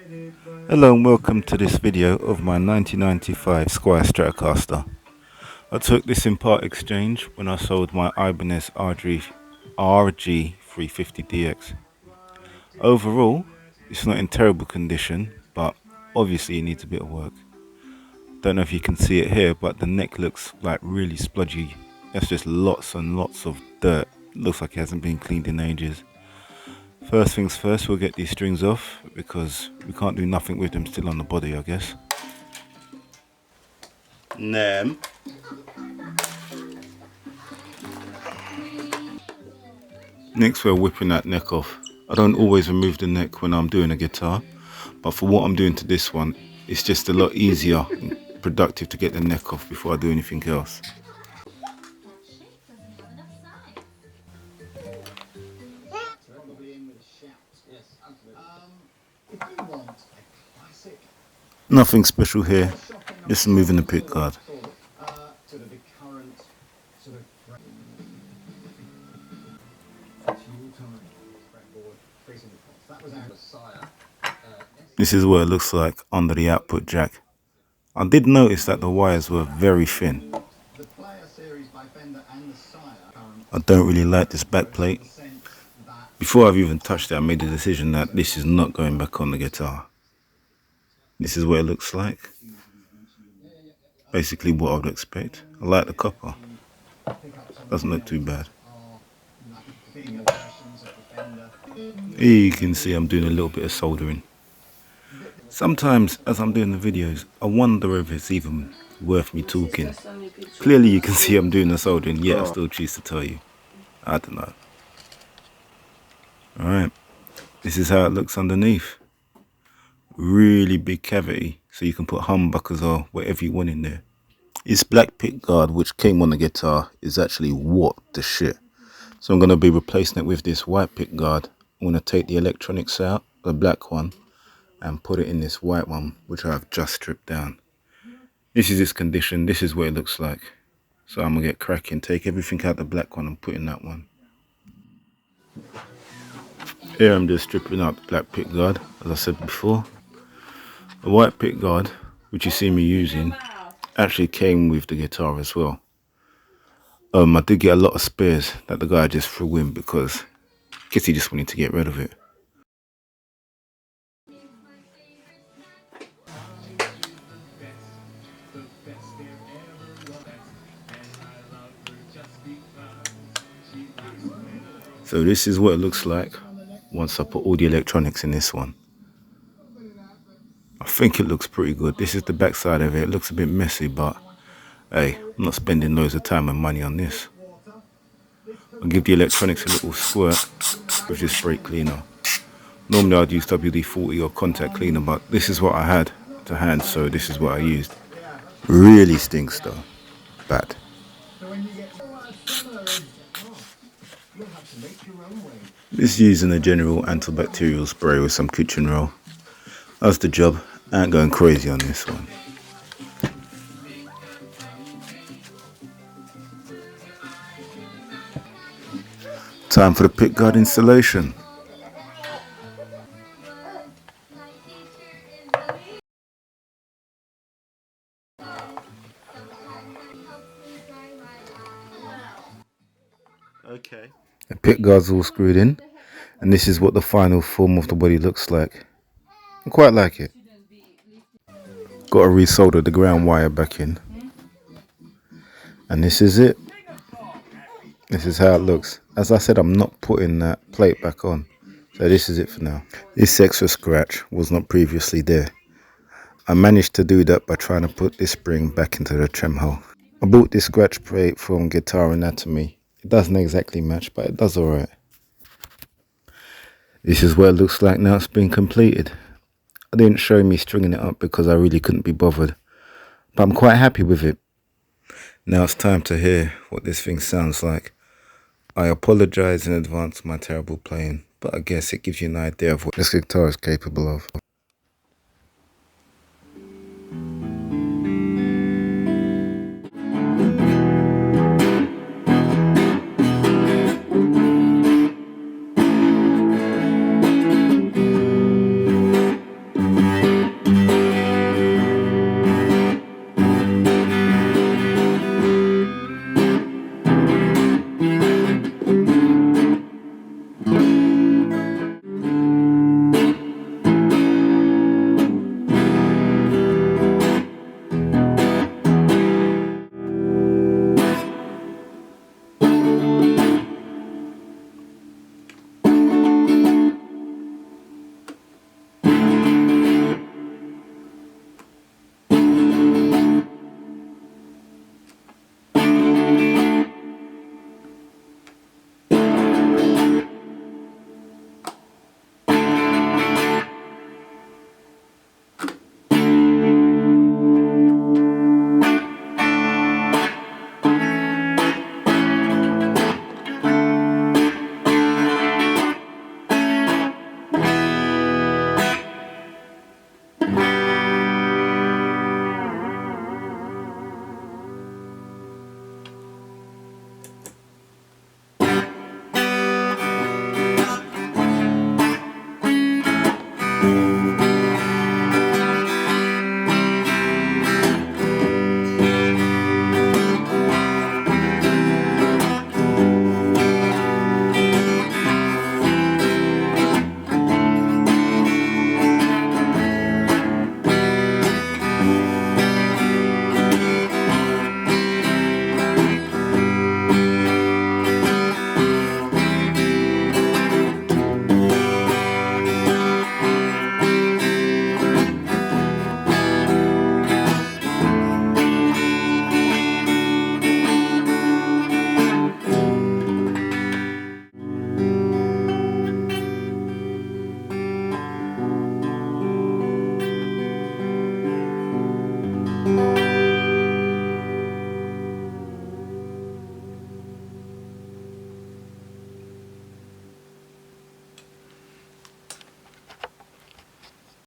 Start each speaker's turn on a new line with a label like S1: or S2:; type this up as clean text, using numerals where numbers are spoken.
S1: Hello and welcome to this video of my 1995 Squier Stratocaster. I took this in part exchange when I sold my Ibanez RG350DX. Overall, it's not in terrible condition, but obviously it needs a bit of work. Don't know if you can see it here, but the neck looks like really splodgy. That's just lots and lots of dirt. Looks like it hasn't been cleaned in ages. First things first, we'll get these strings off because we can't do nothing with them still on the body, I guess. Next we're whipping that neck off. I don't always remove the neck when I'm doing a guitar, but for what I'm doing to this one, it's just a lot easier and productive to get the neck off before I do anything else. Nothing special here, just moving the pick guard. This is what it looks like under the output jack. I did notice that the wires were very thin. I don't really like this back plate. Before I've even touched it, I made the decision that this is not going back on the guitar. This is what it looks like. Basically what I would expect. I like the copper. Doesn't look too bad. Here you can see I'm doing a little bit of soldering. Sometimes as I'm doing the videos, I wonder if it's even worth me talking. Clearly you can see I'm doing the soldering, yet I still choose to tell you. I don't know. Alright, this is how it looks underneath. Really big cavity, so you can put humbuckers or whatever you want in there. This black pick guard which came on the guitar is actually what the shit. So I'm going to be replacing it with this white pick guard. I'm going to take the electronics out, the black one, and put it in this white one which I've just stripped down. This is its condition, this is what it looks like. So I'm going to get cracking, take everything out the black one and put in that one. Here I'm just stripping out the black pick guard, as I said before. The white pick guard, which you see me using, actually came with the guitar as well. I did get a lot of spares that the guy just threw in because I guess he just wanted to get rid of it. So this is what it looks like once I put all the electronics in this one. I think it looks pretty good. This is the back side of it. It looks a bit messy, but hey, I'm not spending loads of time and money on this. I'll give the electronics a little squirt with this brake cleaner. Normally I'd use WD-40 or contact cleaner, but this is what I had to hand, so this is what I used. Really stinks though. Bad. This is using a general antibacterial spray with some kitchen roll. That's the job. I ain't going crazy on this one. Time for the pick guard installation. Okay. The pick guard's all screwed in, and this is what the final form of the body looks like. I quite like it. Got to resolder the ground wire back in. And this is it. This is how it looks. As I said, I'm not putting that plate back on. So this is it for now. This extra scratch was not previously there. I managed to do that by trying to put this spring back into the trem hole. I bought this scratch plate from Guitar Anatomy. It doesn't exactly match, but it does alright. This is what it looks like now it's been completed. I didn't show me stringing it up because I really couldn't be bothered. But I'm quite happy with it. Now it's time to hear what this thing sounds like. I apologise in advance for my terrible playing, but I guess it gives you an idea of what this guitar is capable of.